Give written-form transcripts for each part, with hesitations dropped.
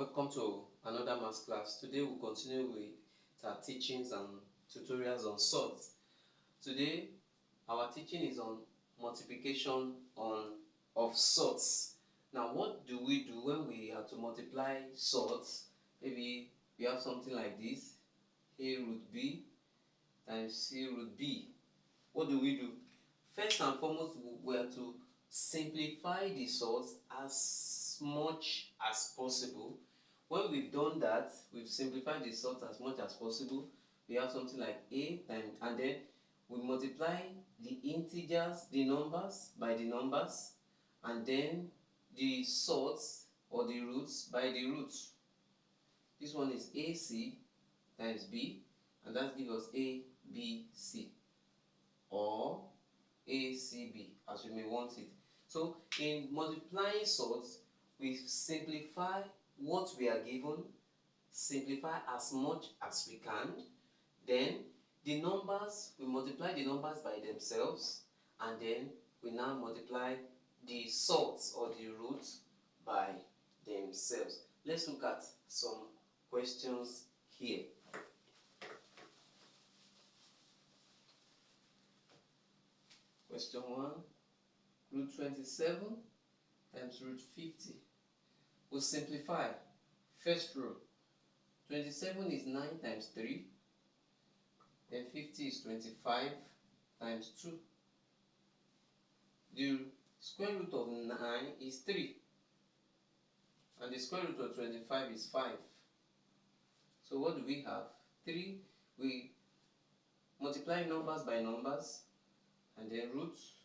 welcome to another maths class. Today we'll continue with our teachings and tutorials on surds. Today our teaching is on multiplication of surds. Now what do we do when we have to multiply surds? Maybe we have something like this, a root b times c root b. What do we do? First and foremost, we have to simplify the surds as much as possible. When we've done that, we've simplified the surds as much as possible. We have something like a times, and then we multiply the integers, the numbers, by the numbers, and then the surds or the roots by the roots. This one is ac times b, and that gives us abc, or ACB, as we may want it. So in multiplying surds, we simplify what we are given, simplify as much as we can. Then the numbers, we multiply the numbers by themselves, and then we now multiply the surds or the roots by themselves. Let's look at some questions here. Question 1, root 27 times root 50. We'll simplify. First row, 27 is 9 times 3, then 50 is 25 times 2. The square root of 9 is 3, and the square root of 25 is 5. So what do we have? 3, we multiply numbers by numbers, and then roots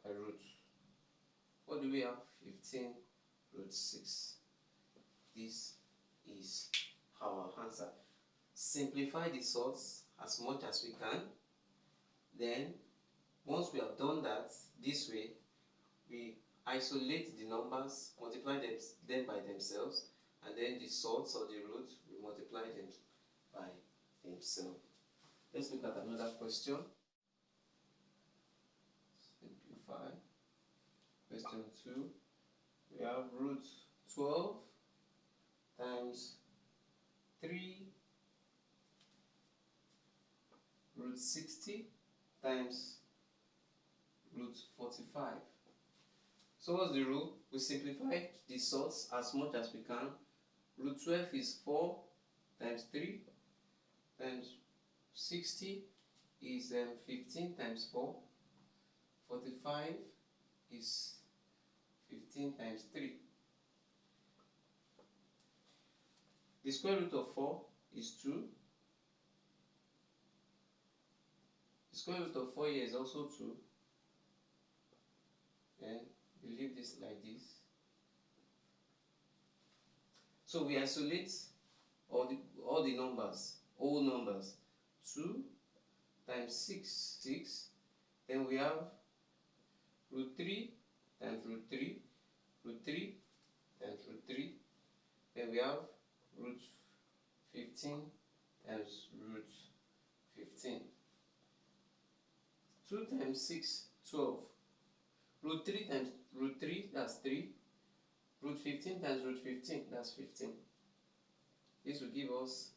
by roots. What do we have? 15 root 6. This is our answer. Simplify the surds as much as we can. Then, once we have done that, this way, we isolate the numbers, multiply them by themselves, and then the surds or the roots, we multiply them by themselves. Let's look at another question. Simplify. Question 2. We have root 12 times 3 root 60 times root 45. So what's the rule? We simplify the surds as much as we can. Root 12 is 4 times 3 times 60 is 15 times 4. 45 is 15 times 3. The square root of 4 is 2. The square root of 4 here is also 2. And we leave this like this. So we isolate all the numbers, all numbers. 2 times 6. Then we have root 3 times root 3, root 3 times root 3. Then we have root 15 times root 15. 2 times 6, 12. Root 3 times root 3, that's 3. Root 15 times root 15, that's 15. This will give us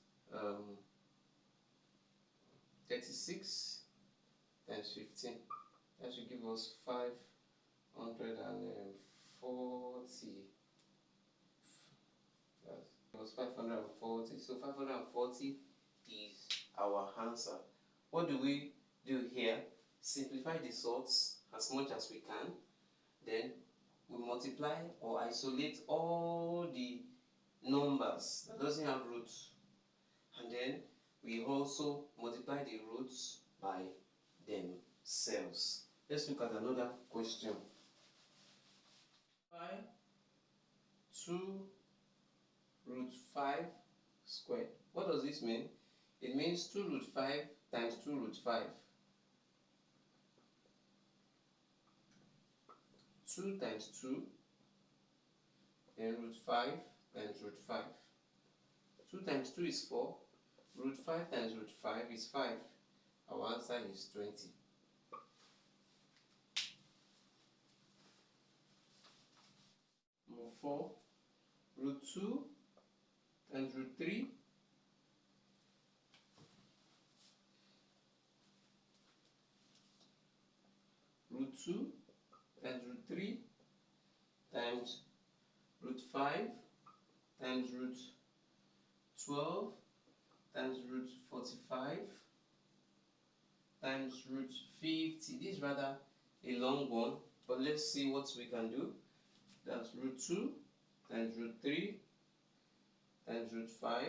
36 times 15. That should give us 540. It was 540. So 540 is our answer. What do we do here? Simplify the surds as much as we can. Then we multiply or isolate all the numbers that doesn't have roots. And then we also multiply the roots by themselves. Let's look at another question. 2 root 5 squared. What does this mean? It means 2 root 5 times 2 root 5. 2 times 2, then root 5 times root 5. 2 times 2 is 4. Root 5 times root 5 is 5. Our answer is 20. Number 4. root 2 times root 3 root 2 times root 3 times root 5 times root 12 times root 45 times root 50. This is rather a long one, but let's see what we can do. That's root 2 times root 3 times root 5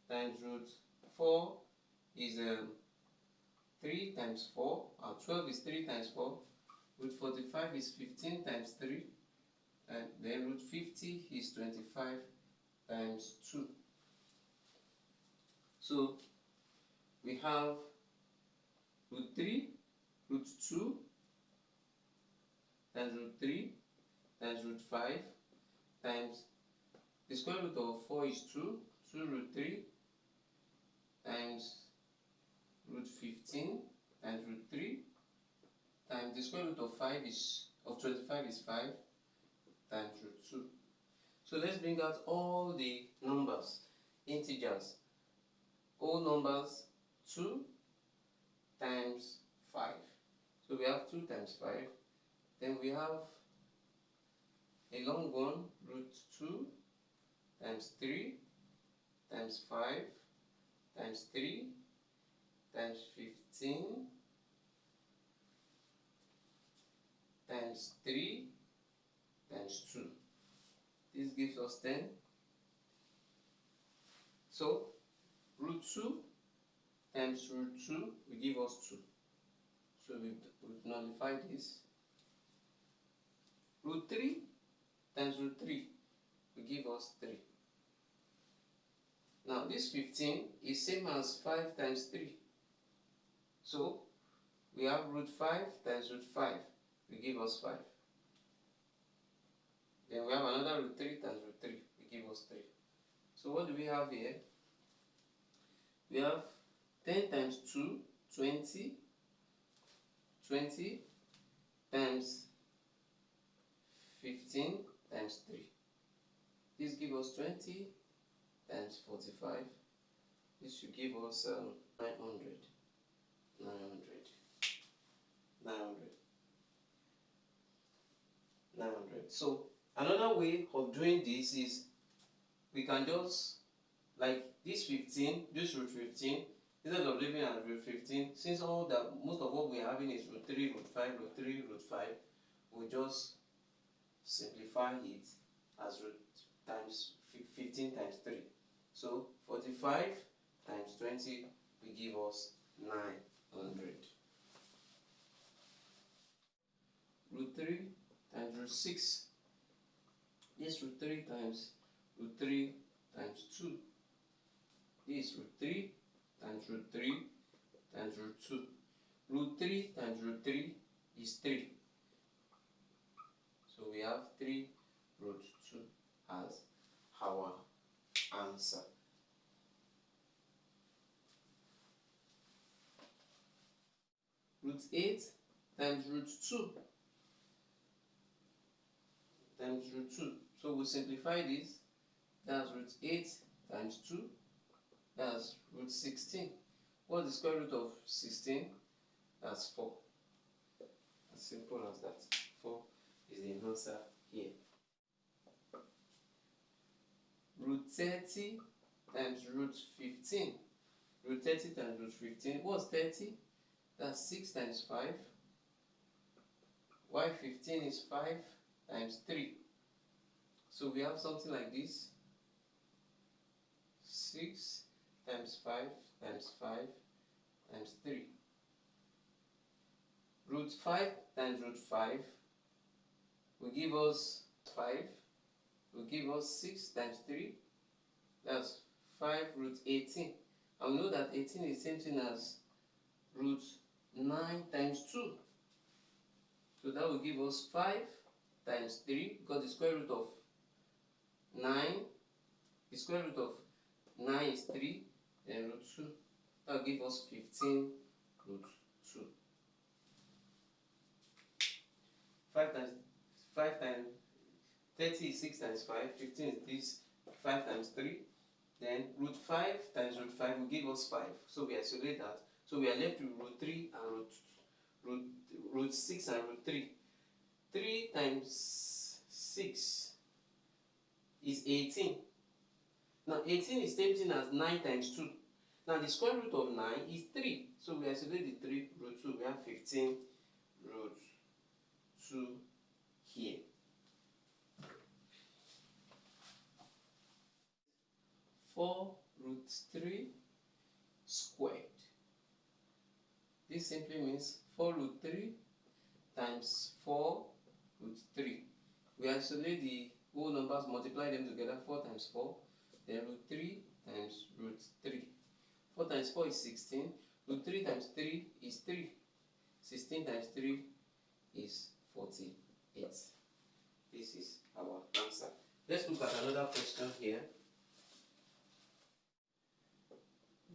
times root 4 is 3 times 4, 12 is 3 times 4, root 45 is 15 times 3, and then root 50 is 25 times 2. So we have root 3, root 2 times root 3 times root 5 times the square root of 4 is 2, 2 root 3 times root 15 times root 3 times the square root of 25 is 5 times root 2. So let's bring out all the numbers, integers. All numbers 2 times 5. So we have 2 times 5. Then we have a long one, root 2 times 3 times 5 times 3 times 15 times 3 times 2. This gives us 10. So root 2 times root 2 will give us 2. So we've nullified this. Root 3 times root 3 will give us 3. Now this 15 is same as 5 times 3. So we have root 5 times root 5 will give us 5. Then we have another root 3 times root 3 will give us 3. So what do we have here? We have 10 times 2, 20. 20 times 15 times 3. This gives us 20 times 45. This should give us 900. 900. 900. 900. So another way of doing this is we can just, like this 15, this root 15, instead of leaving at root 15, since most of what we're having is root 3, root 5, root 3, root 5, we'll just simplify it as root times 15 times 3. So 45 times 20 will give us 900. Root 3 times root 6. This root 3 times root 3 times 2. This root 3 times root 3 times root 2. Root 3 times root 3 is 3. So we have 3 root 2 as our answer. Root 8 times root 2 times root 2. So we simplify this. That's root 8 times 2. That's root 16. What's the square root of 16? That's 4. As simple as that. 4 is the answer here. Root 30 times root 15. Root 30 times root 15. What's 30? That's 6 times 5. Why 15 is 5 times 3. So we have something like this. 6 times 5 times 5 times 3. Root 5 times root 5 will give us 5. Will give us 6 times 3. That's 5 root 18. And we know that 18 is the same thing as root 9 times 2. So that will give us 5 times 3, because the square root of 9, the square root of 9 is 3, then root 2. That will give us 15 root 2. 5 times 30 is 6 times 5, 15 is this, 5 times 3. Then root 5 times root 5 will give us 5. So we isolate that. So we are left with root 3 and root 6 and root 3. 3 times 6 is 18. Now 18 is same thing as 9 times 2. Now the square root of 9 is 3. So we isolate the 3, root 2, we have 15 root 2 here. 4 root 3 squared. This simply means 4 root 3 times 4 root 3. We isolate the whole numbers, multiply them together, 4 times 4, then root 3 times root 3. 4 times 4 is 16, root 3 times 3 is 3. 16 times 3 is 48. This is our answer. Let's look at another question here.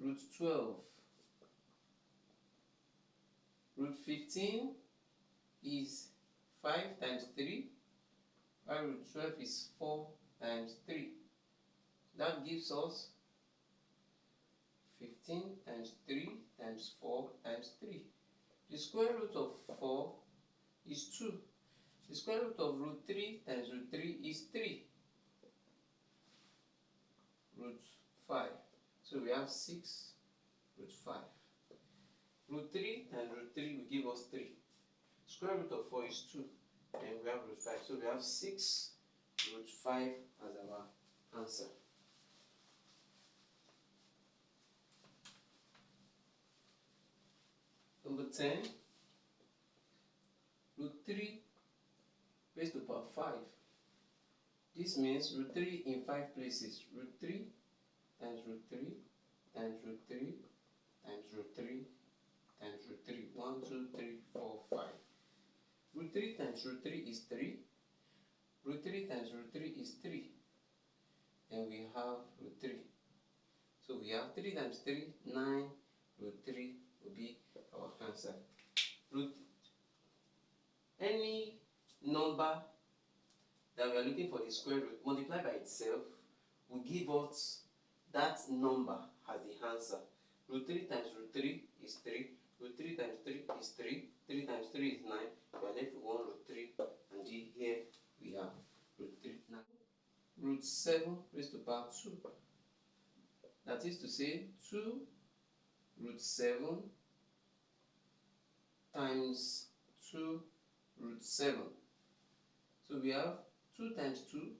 Root 12. Root 15 is 5 times 3, while root 12 is 4 times 3. That gives us 15 times 3 times 4 times 3. The square root of 4 is 2. The square root of root 3 times root 3 is 3. Root 5. So we have 6 root 5. Root 3 times root 3 will give us 3. Square root of 4 is 2. And we have root 5. So we have 6 root 5 as our answer. Number 10. Root 3 raised to power 5. This means root 3 in 5 places. Root 3 times root 3 times root 3 times root 3 times root 3. 1, 2, 3, 4, 5. Root 3 times root 3 is 3. Root 3 times root 3 is 3. And we have root 3. So we have 3 times 3, 9. Root 3 will be our answer. Any number that we are looking for the square root multiplied by itself will give us that number as the answer. Root 3 times root 3 is 3. Root 3 times 3 is 3. 3 times 3 is 9. We are left with 1 root 3. And here we have root 3. Now, root 7 raised to power 2. That is to say, 2 root 7 times 2 root 7. So we have 2 times 2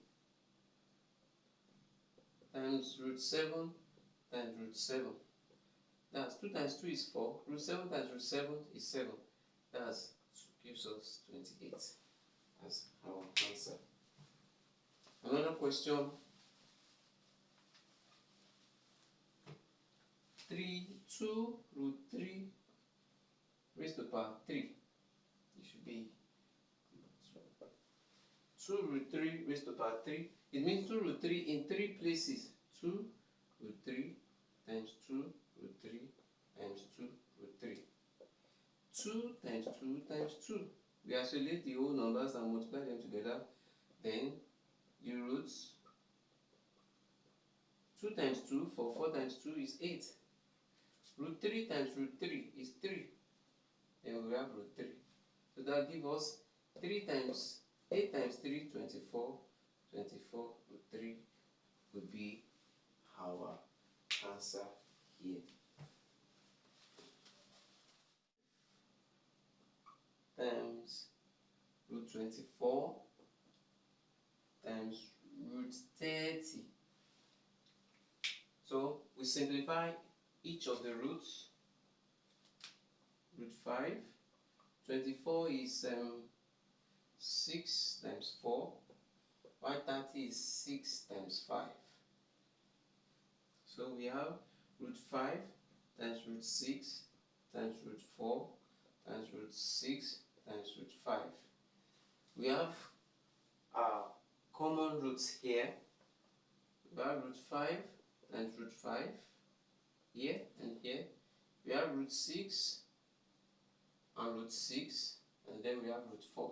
times root 7 times root 7. That's 2 times 2 is 4. Root 7 times root 7 is 7. That gives us 28 as our answer. Another question. 2 root 3 raised to power 3. It should be 2 root 3 raised to power 3. It means 2 root 3 in 3 places. 2 root 3 times 2 root 3 times 2 root 3. 2 times 2 times 2. We isolate the whole numbers and multiply them together. Then the roots. 2 times 2 for 4 times 2 is 8. Root 3 times root 3 is 3. Then we have root 3. So that gives us 3 times 8 times 3, 24. 24 root 3 would be our answer here. Times root 24 times root 30. So we simplify each of the roots. Root 5. 24 is 6 times 4. 130 is 6 times 5. So we have root 5 times root 6 times root 4 times root 6 times root 5. We have our common roots here. We have root 5 times root 5 here and here. We have root 6 and root 6, and then we have root 4.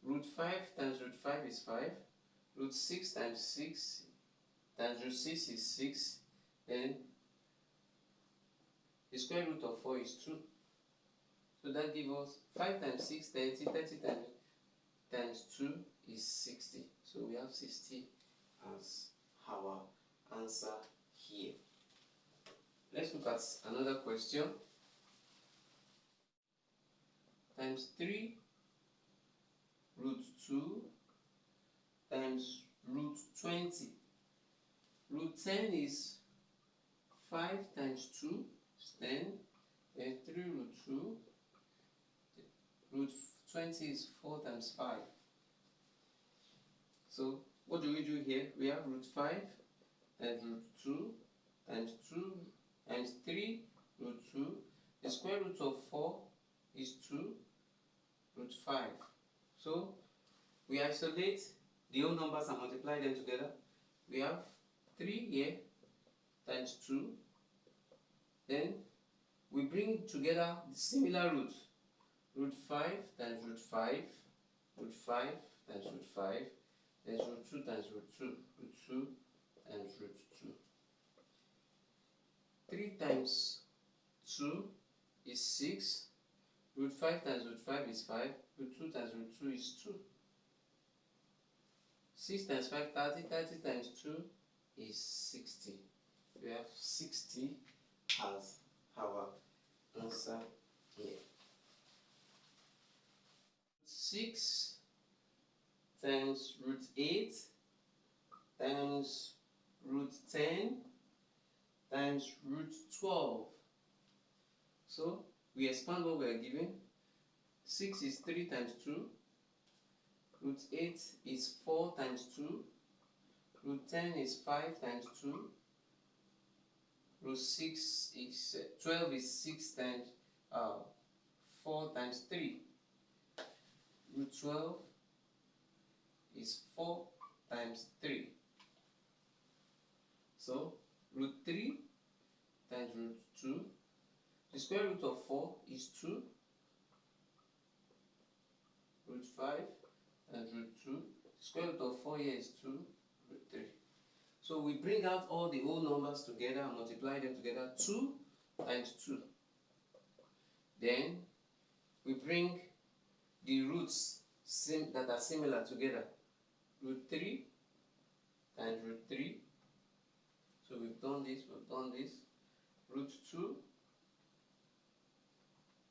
Root 5 times root 5 is 5. Root 6 times 6 times root 6 is 6. Then the square root of 4 is 2. So that gives us 5 times 6, 30. 30 times 2 is 60. So we have 60 as our answer here. Let's look at another question. Times 3 root 2 times root 20. Root 10 is 5 times 2 is 10. Then 3 root 2. Root 20 is 4 times 5. So what do we do here? We have root 5 times root 2 times 2 times 3 root 2. The square root of 4 is 2 root 5. So we isolate the whole numbers and multiply them together. We have 3 here times 2. Then we bring together the similar roots. Root 5 times root 5, root 5 times root 5, then root 2 times root 2, root 2 times root 2. 3 times 2 is 6, root 5 times root 5 is 5, root 2 times root 2 is 2. 6 times 5, 30, 30 times 2 is 60. We have 60 as our answer here. 6 times root 8 times root 10 times root 12. So we expand what we are given. 6 is 3 times 2. Root 8 is 4 times 2. Root 10 is 5 times 2. Root 6 is 12 is 6 times 4 times 3. Root 12 is 4 times 3. So root 3 times root 2. The square root of 4 is 2. Root 5 times root 2. The square root of 4 here is 2. Root 3. So we bring out all the whole numbers together and multiply them together. 2 times 2. Then we bring the roots that are similar together. Root 3 times root 3. So we've done this, Root 2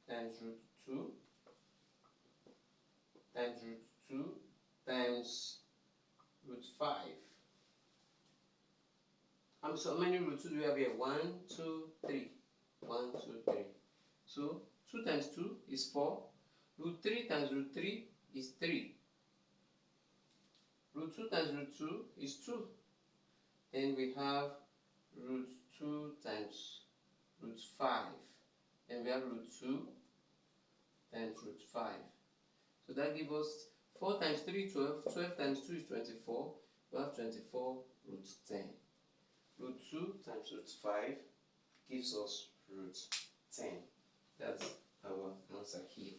times root 2 times root 2 times root 5. So how many root 2 do we have here? 1, 2, 3. 1, 2, 3. So 2 times 2 is 4. Root 3 times root 3 is 3. Root 2 times root 2 is 2. Then we have root 2 times root 5. Then we have root 2 times root 5. So that gives us 4 times 3, 12. 12 times 2 is 24. We have 24 root 10. Root 2 times root 5 gives us root 10. That's our answer here.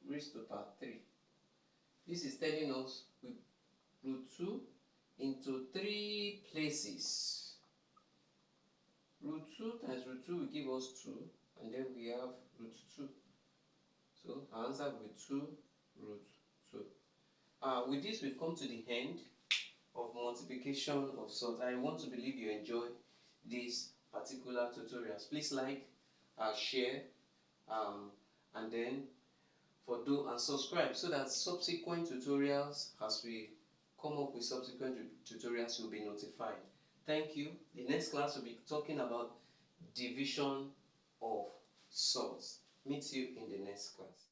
Raised to power 3. This is telling us we root 2 into 3 places. Root 2 times root 2 will give us 2, and then we have root 2. So our answer will be 2 root 2. With this, we've come to the end of multiplication of surds. I want to believe you enjoy this particular tutorials. Please like, share, and then subscribe so that subsequent tutorials, as we come up with subsequent tutorials, you'll be notified. Thank you. The next class will be talking about division of surds. Meet you in the next class.